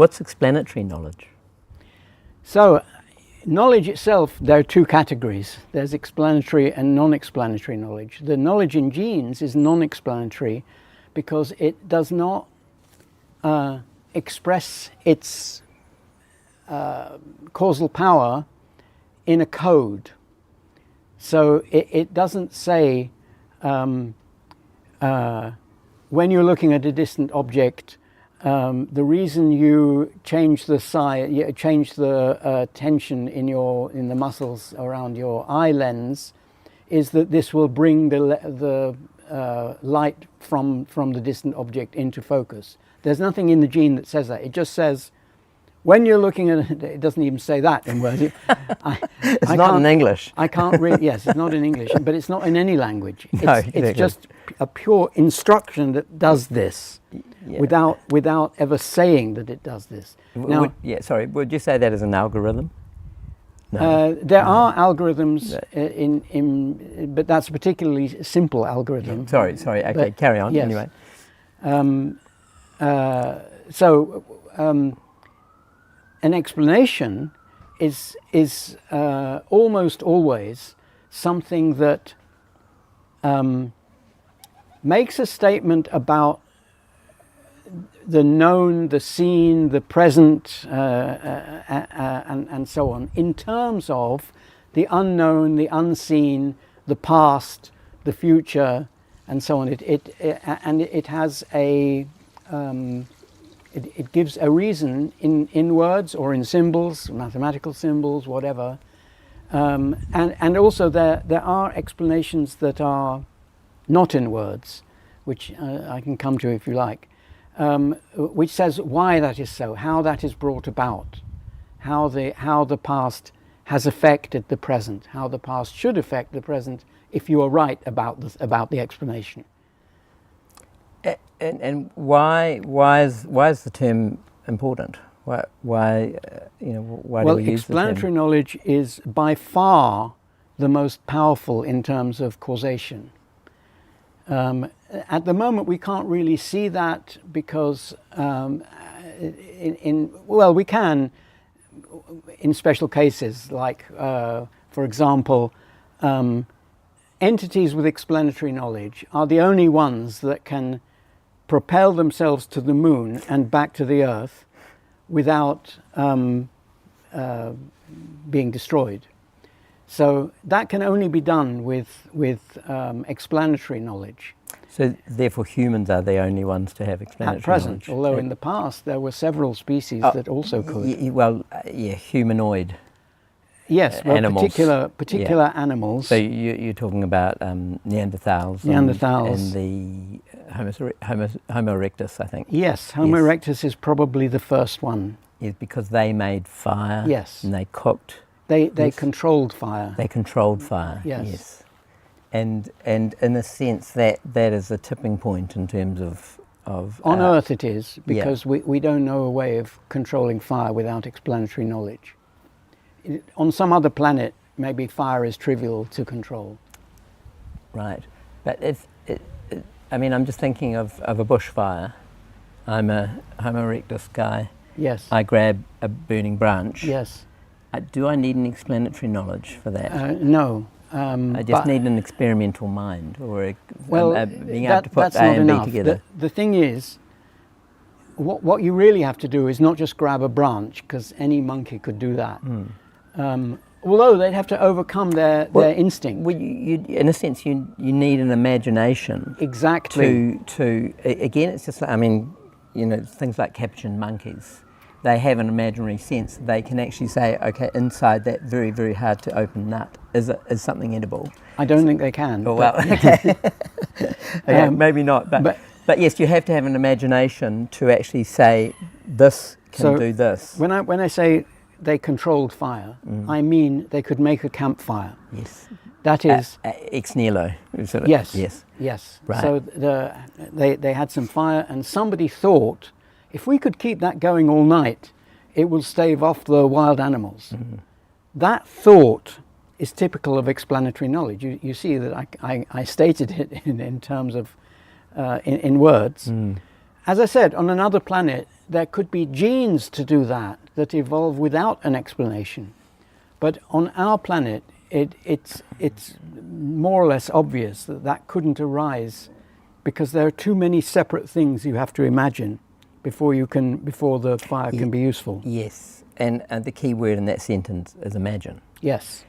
What's explanatory knowledge? So, knowledge itself, there are two categories. There's explanatory and non-explanatory knowledge. The knowledge in genes is non-explanatory because it does not express its causal power in a code. So it doesn't say when you're looking at a distant object, the reason you change the size, you change the tension in the muscles around your eye lens, is that this will bring the light from the distant object into focus. There's nothing in the gene that says that. It just says when you're looking at it. It doesn't even say that in words. It's not in English. I can't read. Yes, it's not in English, but it's not in any language. No, it's just a pure instruction that does this, without ever saying that it does this. Now, would you say that as an algorithm? No. There are algorithms but that's a particularly simple algorithm. Sorry. Okay, but, carry on. Yes. Anyway. An explanation is almost always something that makes a statement about the known, the seen, the present, and so on, in terms of the unknown, the unseen, the past, the future, and so on. It has a it gives a reason in words or in symbols, mathematical symbols, whatever. And also there are explanations that are not in words, which I can come to if you like, which says why that is so, how that is brought about, how the past has affected the present, how the past should affect the present if you are right about the explanation. And why is the term important? Why do we use the term? Well, explanatory knowledge is by far the most powerful in terms of causation. At the moment, we can't really see that because we can in special cases, like for example, entities with explanatory knowledge are the only ones that can propel themselves to the moon and back to the Earth without being destroyed. So that can only be done with explanatory knowledge. So therefore humans are the only ones to have explanatory at present, knowledge. Although in the past there were several species that also could. Humanoid. Yes, well, animals. particular animals. So you're talking about Neanderthals. Neanderthals. And the Homo erectus, I think. Yes, Homo erectus is probably the first one. Yes, because they made fire. Yes. And they cooked. They controlled fire. They controlled fire. Yes. And in a sense that is a tipping point in terms of on Earth it is, because we don't know a way of controlling fire without explanatory knowledge. On some other planet, maybe fire is trivial to control. Right, but I'm just thinking of a bushfire. I'm a Homo erectus guy. Yes. I grab a burning branch. Yes. Do I need an explanatory knowledge for that? No. I just need an experimental mind, or being able to put that's A not and B enough. together. The thing is, what you really have to do is not just grab a branch, because any monkey could do that. Although they'd have to overcome their instinct. Well, you, in a sense, you need an imagination. Exactly. To again, it's just things like capuchin monkeys. They have an imaginary sense. They can actually say, okay, inside that very, very hard to open nut is something edible. I don't think they can. Oh, well, okay. Okay, maybe not. But yes, you have to have an imagination to actually say, this can do this. When I say they controlled fire, I mean they could make a campfire. Yes. That is... ex nihilo. Yes. Yes. Yes. Right. So they had some fire, and somebody thought, if we could keep that going all night, it will stave off the wild animals. That thought is typical of explanatory knowledge. You see that I stated it in terms of, in words. as I said, on another planet, there could be genes to do that evolve without an explanation. But on our planet, it's more or less obvious that couldn't arise, because there are too many separate things you have to imagine before the fire can be useful. Yes, and the key word in that sentence is imagine. Yes.